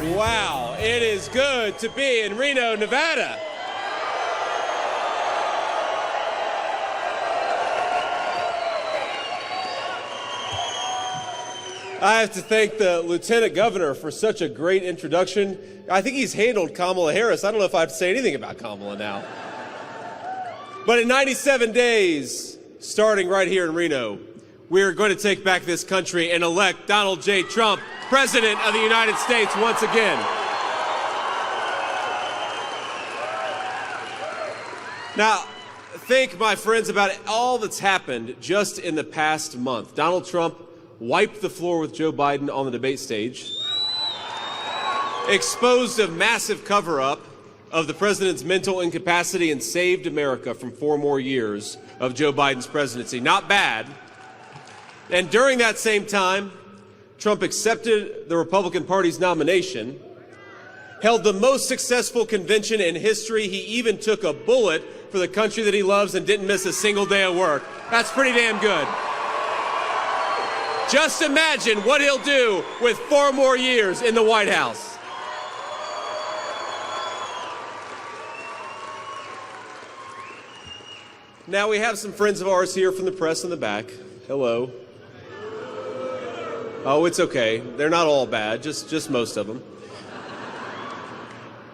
Wow, it is good to be in Reno, Nevada. I have to thank the Lieutenant Governor for such a great introduction. I think he's handled Kamala Harris. I don't know if I have to say anything about Kamala now. But in 97 days, starting right here in Reno, we're going to take back this country and elect Donald J. Trump, President of the United States, once again. Now, think, my friends, about all that's happened just in the past month. Donald Trump wiped the floor with Joe Biden on the debate stage, exposed a massive cover-up of the president's mental incapacity, and saved America from 4 more years of Joe Biden's presidency. Not bad. And during that same time, Trump accepted the Republican Party's nomination, held the most successful convention in history. He even took a bullet for the country that he loves and didn't miss a single day of work. That's pretty damn good. Just imagine what he'll do with 4 more years in the White House. Now, we have some friends of ours here from the press in the back. Hello. Oh, it's okay. They're not all bad, just most of them.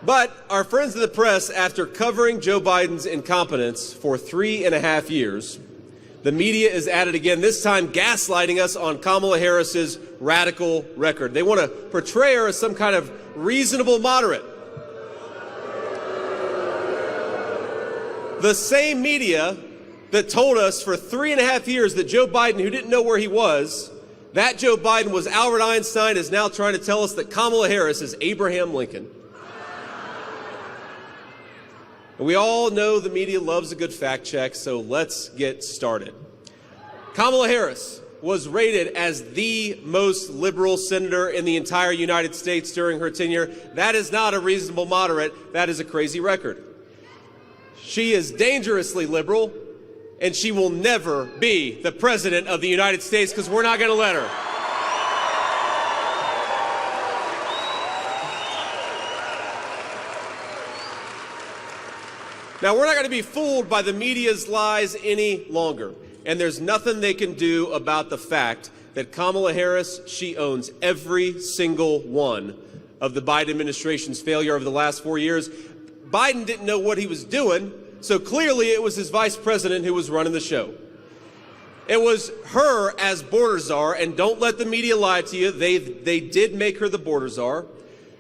But our friends of the press, after covering Joe Biden's incompetence for 3.5 years, the media is at it again, this time gaslighting us on Kamala Harris's radical record. They want to portray her as some kind of reasonable moderate. The same media that told us for 3.5 years that Joe Biden, who didn't know where he was, that Joe Biden was Albert Einstein, is now trying to tell us that Kamala Harris is Abraham Lincoln. We all know the media loves a good fact check, so let's get started. Kamala Harris was rated as the most liberal senator in the entire United States during her tenure. That is not a reasonable moderate. That is a crazy record. She is dangerously liberal, and she will never be the President of the United States because we're not going to let her. Now, we're not going to be fooled by the media's lies any longer. And there's nothing they can do about the fact that Kamala Harris, she owns every single one of the Biden administration's failure over the last 4 years. Biden didn't know what he was doing, so clearly it was his vice president who was running the show. It was her as border czar, and don't let the media lie to you, they did make her the border czar.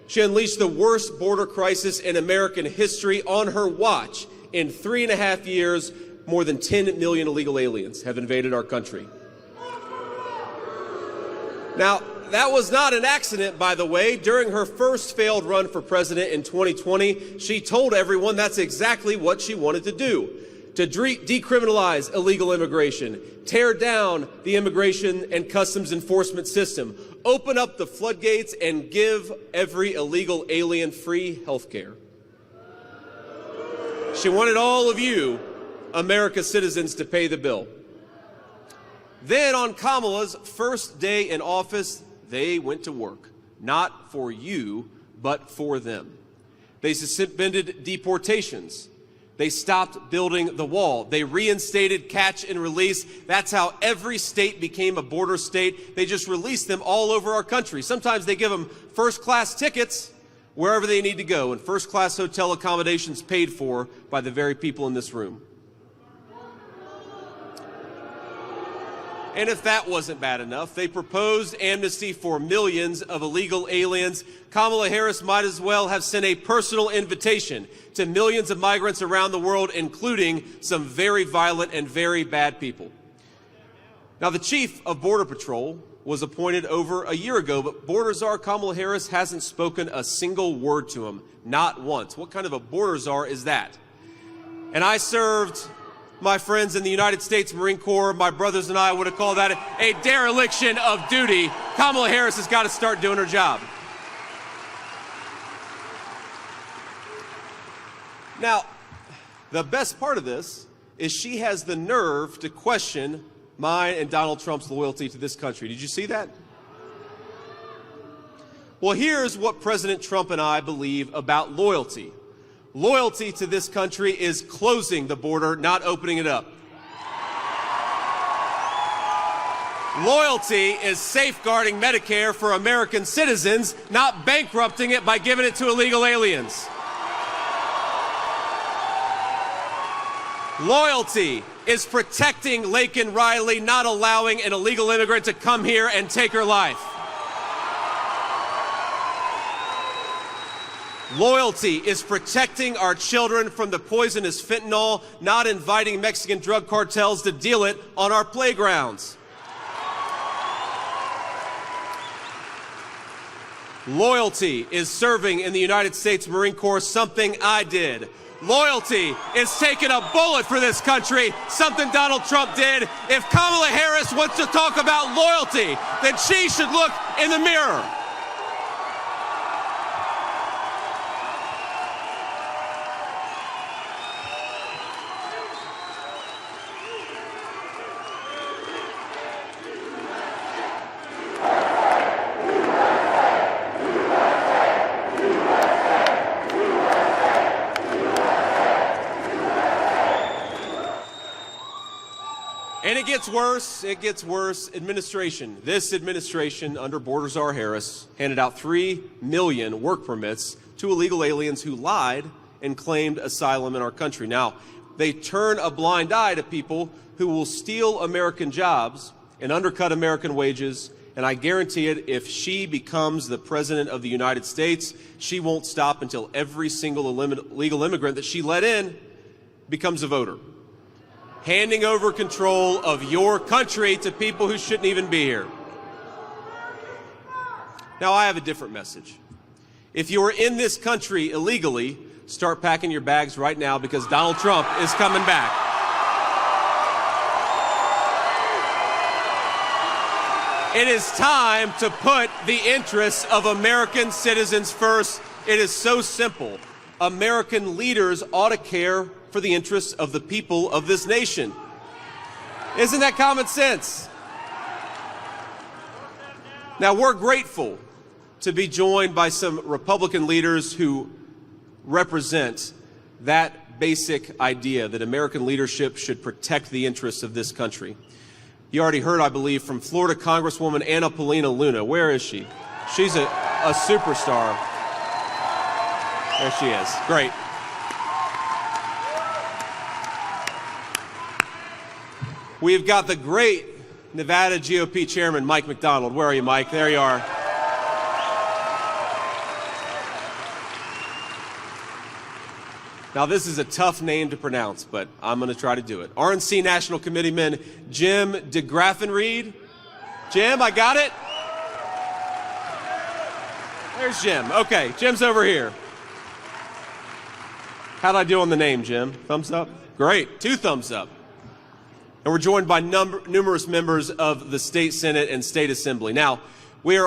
She unleashed the worst border crisis in American history on her watch. In 3.5 years, more than 10 million illegal aliens have invaded our country. Now, that was not an accident, by the way. During her first failed run for president in 2020, she told everyone that's exactly what she wanted to do, to decriminalize illegal immigration, tear down the immigration and customs enforcement system, open up the floodgates, and give every illegal alien free health care. She wanted all of you, America's citizens, to pay the bill. Then on Kamala's first day in office, they went to work, not for you, but for them. They suspended deportations. They stopped building the wall. They reinstated catch and release. That's how every state became a border state. They just released them all over our country. Sometimes they give them first-class tickets wherever they need to go, and first-class hotel accommodations paid for by the very people in this room. And if that wasn't bad enough, they proposed amnesty for millions of illegal aliens. Kamala Harris might as well have sent a personal invitation to millions of migrants around the world, including some very violent and very bad people. Now, the chief of Border Patrol was appointed over a year ago, but border czar Kamala Harris hasn't spoken a single word to him, not once. What kind of a border czar is that? And I served my friends in the United States Marine Corps. My brothers and I would have called that a dereliction of duty. Kamala Harris has got to start doing her job. Now, the best part of this is she has the nerve to question mine and Donald Trump's loyalty to this country. Did you see that? Well, here's what President Trump and I believe about loyalty. Loyalty to this country is closing the border, not opening it up. Loyalty is safeguarding Medicare for American citizens, not bankrupting it by giving it to illegal aliens. Loyalty is protecting Laken Riley, not allowing an illegal immigrant to come here and take her life. Loyalty is protecting our children from the poisonous fentanyl, not inviting Mexican drug cartels to deal it on our playgrounds. Loyalty is serving in the United States Marine Corps, something I did. Loyalty is taking a bullet for this country, something Donald Trump did. If Kamala Harris wants to talk about loyalty, then she should look in the mirror. And it gets worse. This administration under Border Czar Harris handed out 3 million work permits to illegal aliens who lied and claimed asylum in our country. Now, they turn a blind eye to people who will steal American jobs and undercut American wages. And I guarantee it, if she becomes the President of the United States, she won't stop until every single illegal immigrant that she let in becomes a voter. Handing over control of your country to people who shouldn't even be here. Now, I have a different message. If you're in this country illegally, start packing your bags right now, because Donald Trump is coming back. It is time to put the interests of American citizens first. It is so simple. American leaders ought to care for the interests of the people of this nation. Isn't that common sense? Now, we're grateful to be joined by some Republican leaders who represent that basic idea that American leadership should protect the interests of this country. You already heard, I believe, from Florida Congresswoman Anna Paulina Luna. Where is she? She's a superstar. There she is. Great. We've got the great Nevada GOP chairman, Mike McDonald. Where are you, Mike? There you are. Now, this is a tough name to pronounce, but I'm going to try to do it. RNC National Committeeman Jim DeGraffenreid. Jim, I got it? There's Jim. Okay, Jim's over here. How'd I do on the name, Jim? Thumbs up? Great. 2 thumbs up. And we're joined by numerous members of the State Senate and State Assembly. Now, I'm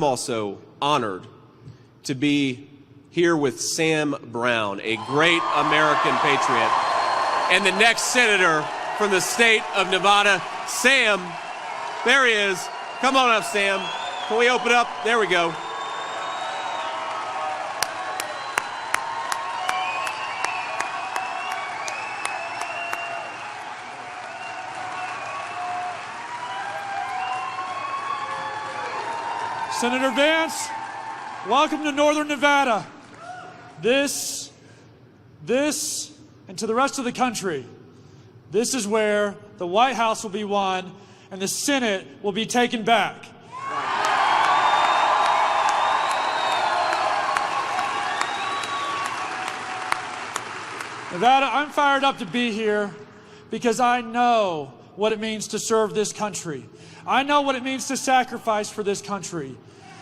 also honored to be here with Sam Brown, a great American patriot, and the next senator from the state of Nevada. Sam, there he is. Come on up, Sam. Can we open up? There we go. Senator Vance, welcome to Northern Nevada. This, and to the rest of the country, this is where the White House will be won and the Senate will be taken back. Nevada, I'm fired up to be here because I know what it means to serve this country. I know what it means to sacrifice for this country.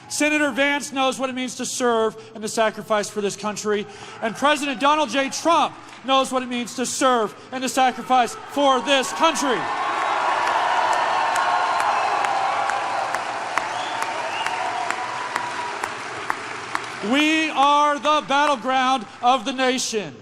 Senator Vance knows what it means to serve and to sacrifice for this country. And President Donald J. Trump knows what it means to serve and to sacrifice for this country. We are the battleground of the nation.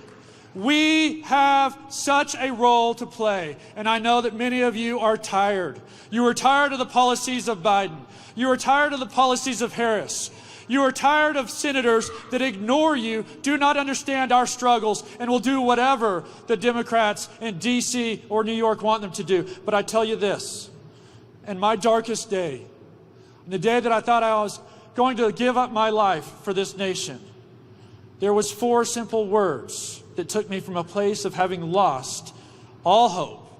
We have such a role to play, and I know that many of you are tired. You are tired of the policies of Biden. You are tired of the policies of Harris. You are tired of senators that ignore you, do not understand our struggles, and will do whatever the Democrats in D.C. or New York want them to do. But I tell you this, in my darkest day, in the day that I thought I was going to give up my life for this nation, there was 4 simple words that took me from a place of having lost all hope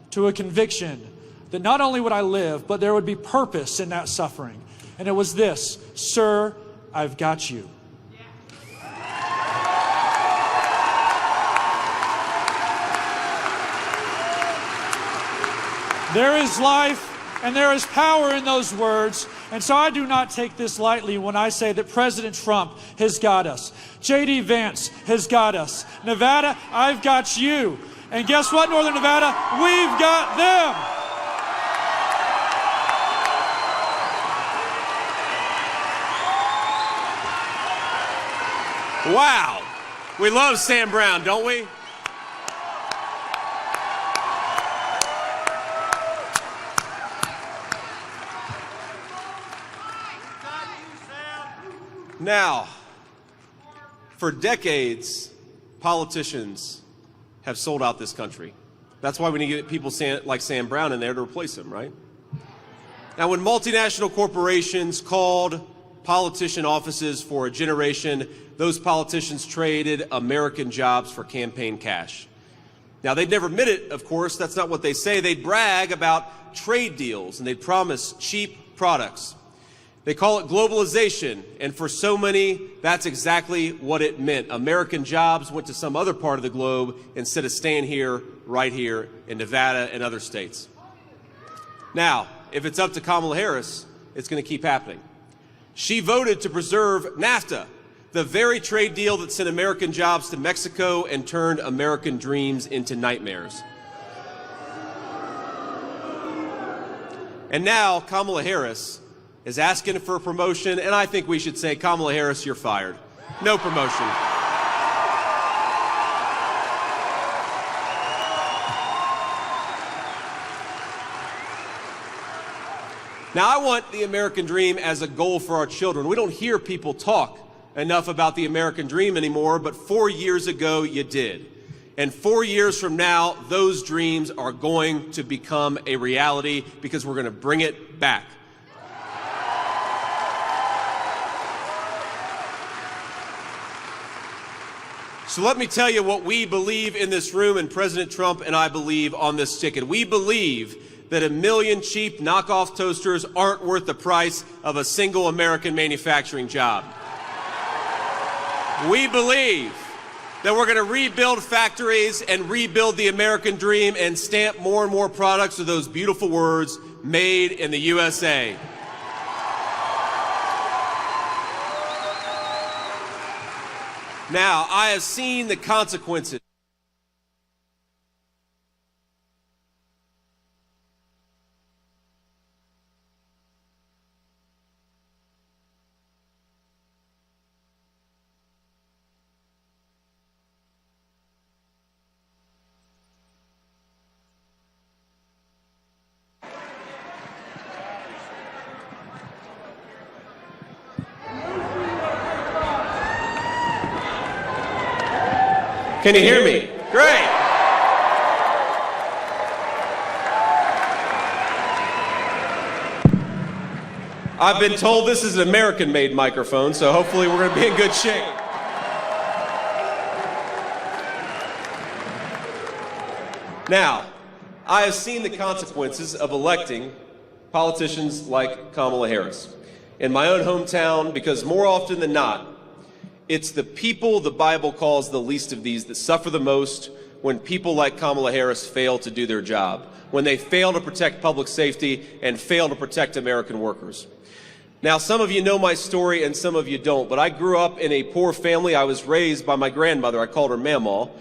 to a conviction that not only would I live, but there would be purpose in that suffering. And it was this: sir, I've got you. There is life and there is power in those words. And so I do not take this lightly when I say that President Trump has got us. J.D. Vance has got us. Nevada, I've got you. And guess what, Northern Nevada? We've got them. Wow. We love Sam Brown, don't we? Now, for decades, politicians have sold out this country. That's why we need to get people like Sam Brown in there to replace him, right? Now, when multinational corporations called politician offices for a generation, those politicians traded American jobs for campaign cash. Now, they'd never admit it, of course. That's not what they say. They'd brag about trade deals, and they'd promise cheap products. They call it globalization, and for so many, that's exactly what it meant. American jobs went to some other part of the globe instead of staying here, right here in Nevada and other states. Now, if it's up to Kamala Harris, it's going to keep happening. She voted to preserve NAFTA, the very trade deal that sent American jobs to Mexico and turned American dreams into nightmares. And now Kamala Harris is asking for a promotion, and I think we should say, Kamala Harris, you're fired. No promotion. Now, I want the American dream as a goal for our children. We don't hear people talk enough about the American dream anymore, but 4 years ago you did. And 4 years from now, those dreams are going to become a reality because we're going to bring it back. So let me tell you what we believe in this room, and President Trump and I believe on this ticket. We believe that 1 million cheap knockoff toasters aren't worth the price of a single American manufacturing job. We believe that we're going to rebuild factories and rebuild the American dream and stamp more and more products with those beautiful words, made in the USA. Now, I have seen the consequences. Can you hear me? Great. I've been told this is an American-made microphone, so hopefully we're going to be in good shape. Now, I have seen the consequences of electing politicians like Kamala Harris in my own hometown, because more often than not, it's the people the Bible calls the least of these that suffer the most when people like Kamala Harris fail to do their job, when they fail to protect public safety and fail to protect American workers. Now, some of you know my story and some of you don't, but I grew up in a poor family. I was raised by my grandmother. I called her Mamaw.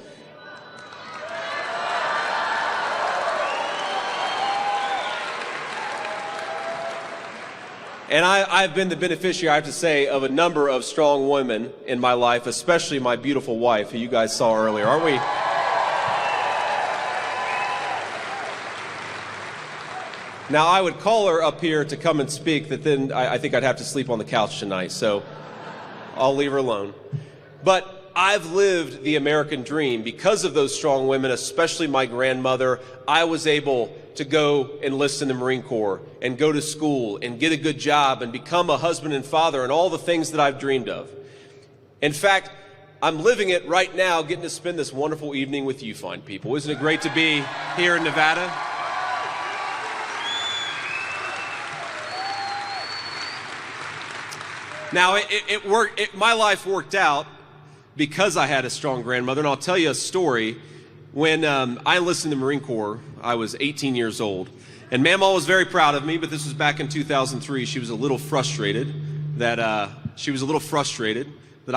And I've been the beneficiary, I have to say, of a number of strong women in my life, especially my beautiful wife, who you guys saw earlier, aren't we? Now, I would call her up here to come and speak, but then I think I'd have to sleep on the couch tonight, so I'll leave her alone. But I've lived the American dream. Because of those strong women, especially my grandmother, I was able to go enlist in the Marine Corps and go to school and get a good job and become a husband and father and all the things that I've dreamed of. In fact, I'm living it right now, getting to spend this wonderful evening with you fine people. Isn't it great to be here in Nevada? Now, my life worked out because I had a strong grandmother, and I'll tell you a story. When I enlisted in the Marine Corps, I was 18 years old, and Mamaw was very proud of me, but this was back in 2003. She was a little frustrated that I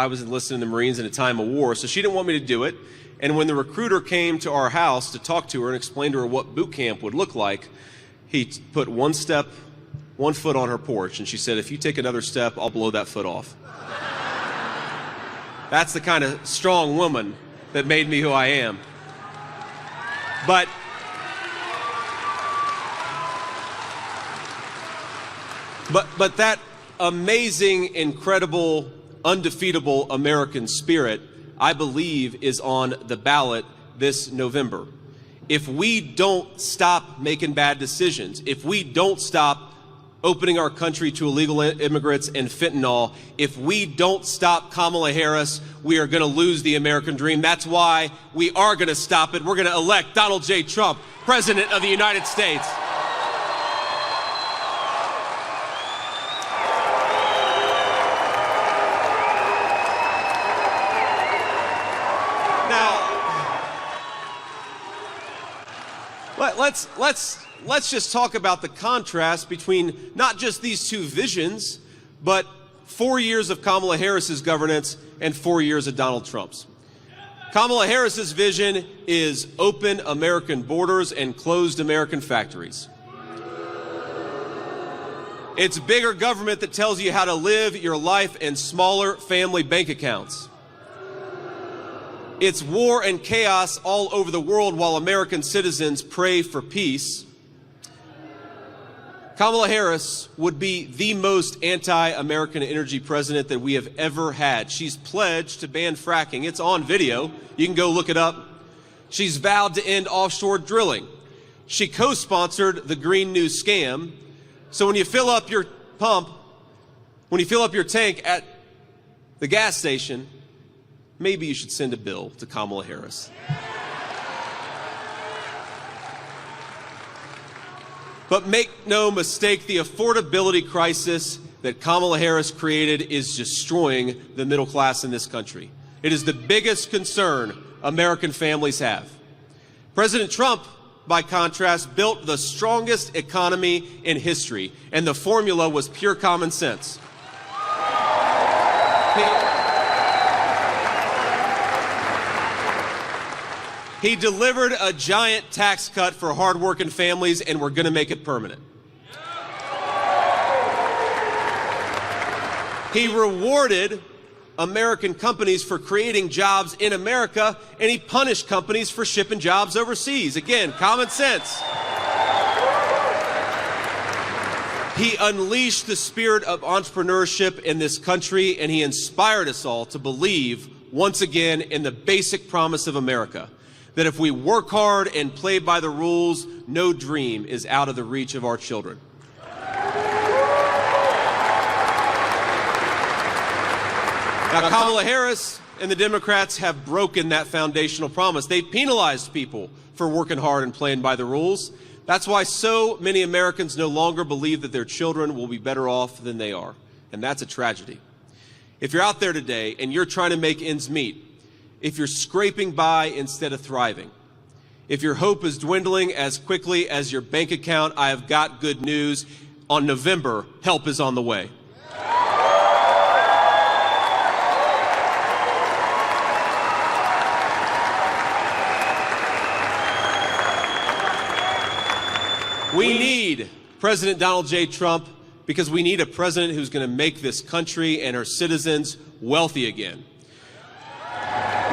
was enlisted in the Marines in a time of war, so she didn't want me to do it. And when the recruiter came to our house to talk to her and explain to her what boot camp would look like, he put one foot on her porch, and she said, "If you take another step, I'll blow that foot off." That's the kind of strong woman that made me who I am. But that amazing, incredible, undefeatable American spirit, I believe, is on the ballot this November. If we don't stop making bad decisions, if we don't stop opening our country to illegal immigrants and fentanyl, if we don't stop Kamala Harris, we are going to lose the American dream. That's why we are going to stop it. We're going to elect Donald J. Trump, President of the United States. Now, let's just talk about the contrast between not just these two visions, but 4 years of Kamala Harris's governance and 4 years of Donald Trump's. Kamala Harris's vision is open American borders and closed American factories. It's bigger government that tells you how to live your life and smaller family bank accounts. It's war and chaos all over the world while American citizens pray for peace. Kamala Harris would be the most anti-American energy president that we have ever had. She's pledged to ban fracking. It's on video. You can go look it up. She's vowed to end offshore drilling. She co-sponsored the Green New scam. So when you fill up your tank at the gas station, maybe you should send a bill to Kamala Harris. But make no mistake, the affordability crisis that Kamala Harris created is destroying the middle class in this country. It is the biggest concern American families have. President Trump, by contrast, built the strongest economy in history, and the formula was pure common sense. He delivered a giant tax cut for hardworking families, and we're going to make it permanent. He rewarded American companies for creating jobs in America, and he punished companies for shipping jobs overseas. Again, common sense. He unleashed the spirit of entrepreneurship in this country, and he inspired us all to believe, once again, in the basic promise of America, that if we work hard and play by the rules, no dream is out of the reach of our children. Now, Kamala Harris and the Democrats have broken that foundational promise. They penalized people for working hard and playing by the rules. That's why so many Americans no longer believe that their children will be better off than they are. And that's a tragedy. If you're out there today and you're trying to make ends meet, if you're scraping by instead of thriving, if your hope is dwindling as quickly as your bank account, I have got good news. On November, help is on the way. We need President Donald J. Trump because we need a president who's going to make this country and her citizens wealthy again.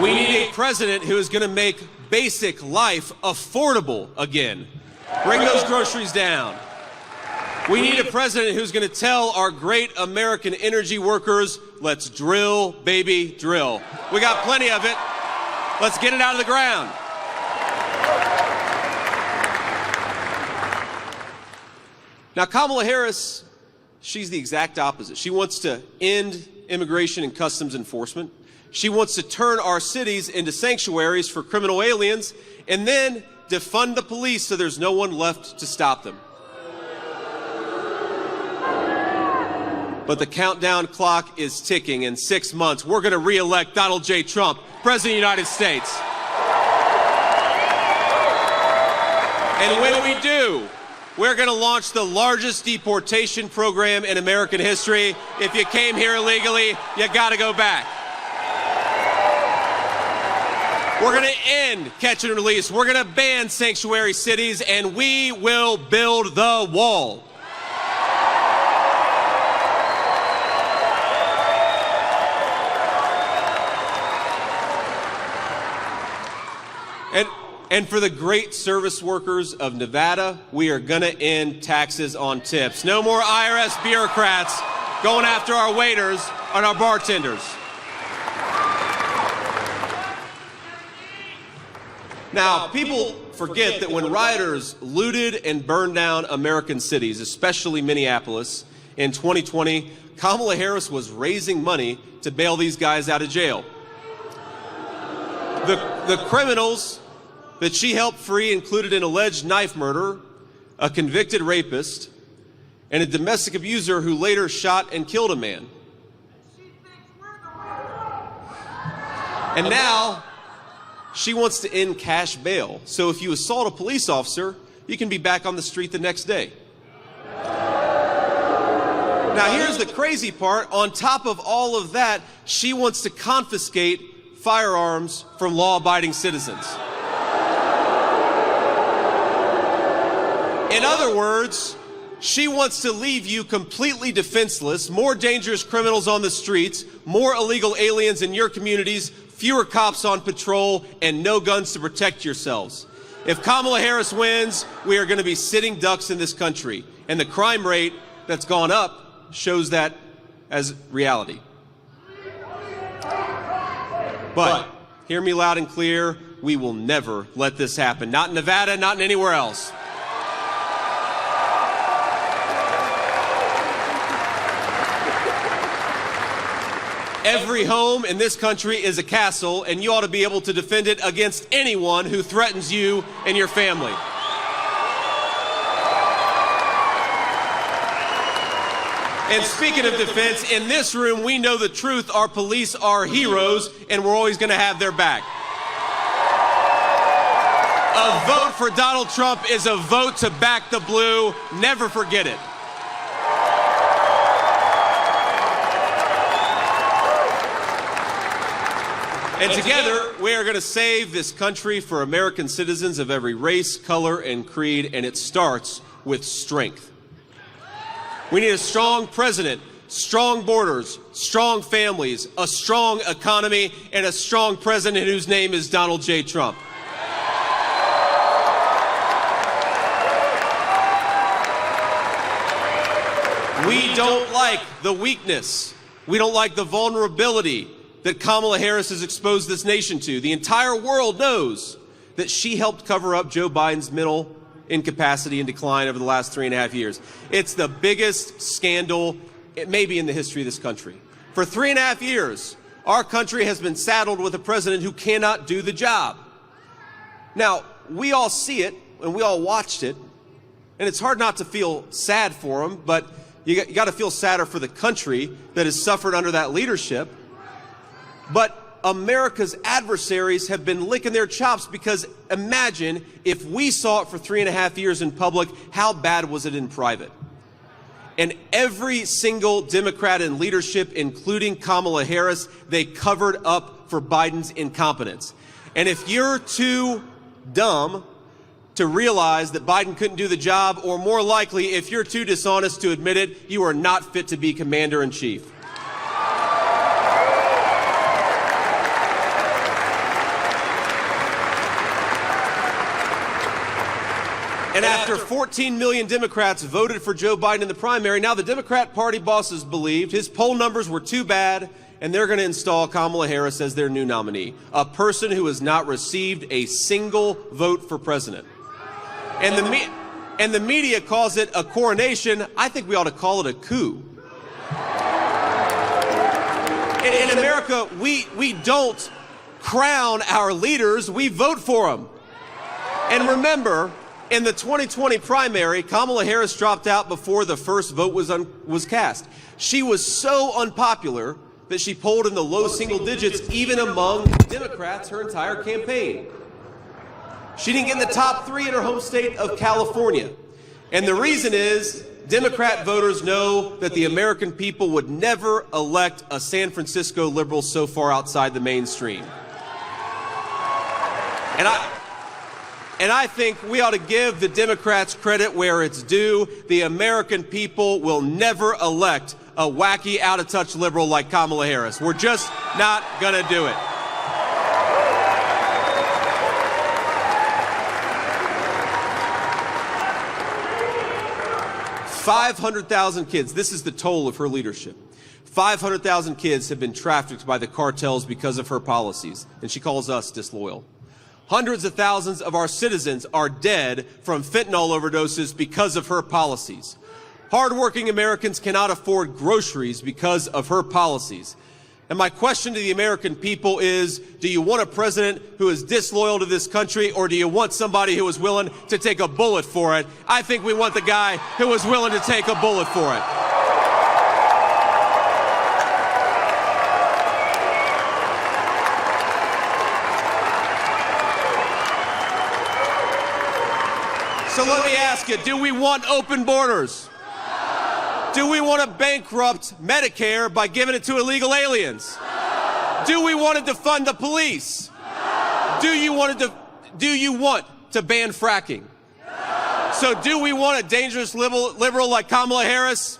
We need a president who is going to make basic life affordable again. Bring those groceries down. We need a president who's going to tell our great American energy workers, let's drill, baby, drill. We got plenty of it. Let's get it out of the ground. Now, Kamala Harris, she's the exact opposite. She wants to end immigration and customs enforcement. She wants to turn our cities into sanctuaries for criminal aliens and then defund the police so there's no one left to stop them. But the countdown clock is ticking. In 6 months, we're going to re-elect Donald J. Trump, President of the United States. And when we do, we're going to launch the largest deportation program in American history. If you came here illegally, you got to go back. We're going to end catch and release. We're going to ban sanctuary cities, and we will build the wall. And for the great service workers of Nevada, we are going to end taxes on tips. No more IRS bureaucrats going after our waiters and our bartenders. Now, people forget that when rioters looted and burned down American cities, especially Minneapolis, in 2020, Kamala Harris was raising money to bail these guys out of jail. The criminals that she helped free included an alleged knife murderer, a convicted rapist, and a domestic abuser who later shot and killed a man. And now, she wants to end cash bail. So if you assault a police officer, you can be back on the street the next day. Now here's the crazy part. On top of all of that, she wants to confiscate firearms from law-abiding citizens. In other words, she wants to leave you completely defenseless, more dangerous criminals on the streets, more illegal aliens in your communities, fewer cops on patrol, and no guns to protect yourselves. If Kamala Harris wins, we are going to be sitting ducks in this country. And the crime rate that's gone up shows that as reality. But hear me loud and clear, we will never let this happen. Not in Nevada, not in anywhere else. Every home in this country is a castle, and you ought to be able to defend it against anyone who threatens you and your family. And speaking of defense, in this room, we know the truth. Our police are heroes, and we're always going to have their back. A vote for Donald Trump is a vote to back the blue. Never forget it. And together, we are going to save this country for American citizens of every race, color, and creed, and it starts with strength. We need a strong president, strong borders, strong families, a strong economy, and a strong president whose name is Donald J. Trump. We don't like the weakness. We don't like the vulnerability that Kamala Harris has exposed this nation to. The entire world knows that she helped cover up Joe Biden's mental incapacity and decline over the last 3.5 years. It's the biggest scandal, it may be in the history of this country. For 3.5 years, our country has been saddled with a president who cannot do the job. Now, we all see it, and we all watched it, and it's hard not to feel sad for him, but you got to feel sadder for the country that has suffered under that leadership. But America's adversaries have been licking their chops because imagine if we saw it for 3.5 years in public, how bad was it in private? And every single Democrat in leadership, including Kamala Harris, they covered up for Biden's incompetence. And if you're too dumb to realize that Biden couldn't do the job, or more likely, if you're too dishonest to admit it, you are not fit to be commander-in-chief. And after 14 million Democrats voted for Joe Biden in the primary, now the Democrat Party bosses believed his poll numbers were too bad, and they're going to install Kamala Harris as their new nominee, a person who has not received a single vote for president. And the media calls it a coronation. I think we ought to call it a coup. In America, we don't crown our leaders, we vote for them. And remember, in the 2020 primary, Kamala Harris dropped out before the first vote was cast. She was so unpopular that she polled in the low single digits even among Democrats her entire campaign. She didn't get in the top 3 in her home state of California. And the reason is Democrat voters know that the American people would never elect a San Francisco liberal so far outside the mainstream. And I think we ought to give the Democrats credit where it's due. The American people will never elect a wacky, out-of-touch liberal like Kamala Harris. We're just not going to do it. $500,000 kids, this is the toll of her leadership. 500,000 kids have been trafficked by the cartels because of her policies, and she calls us disloyal. Hundreds of thousands of our citizens are dead from fentanyl overdoses because of her policies. Hardworking Americans cannot afford groceries because of her policies. And my question to the American people is, do you want a president who is disloyal to this country, or do you want somebody who is willing to take a bullet for it? I think we want the guy who is willing to take a bullet for it. So let me ask you, do we want open borders? Do we want to bankrupt Medicare by giving it to illegal aliens? Do we want to defund the police? Do you want to ban fracking? So do we want a dangerous liberal like Kamala Harris?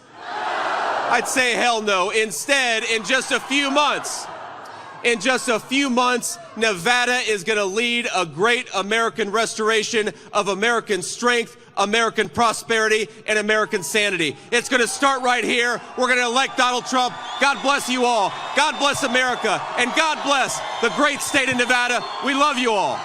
I'd say hell no. Instead, in just a few months, Nevada is going to lead a great American restoration of American strength, American prosperity, and American sanity. It's going to start right here. We're going to elect Donald Trump. God bless you all. God bless America. And God bless the great state of Nevada. We love you all.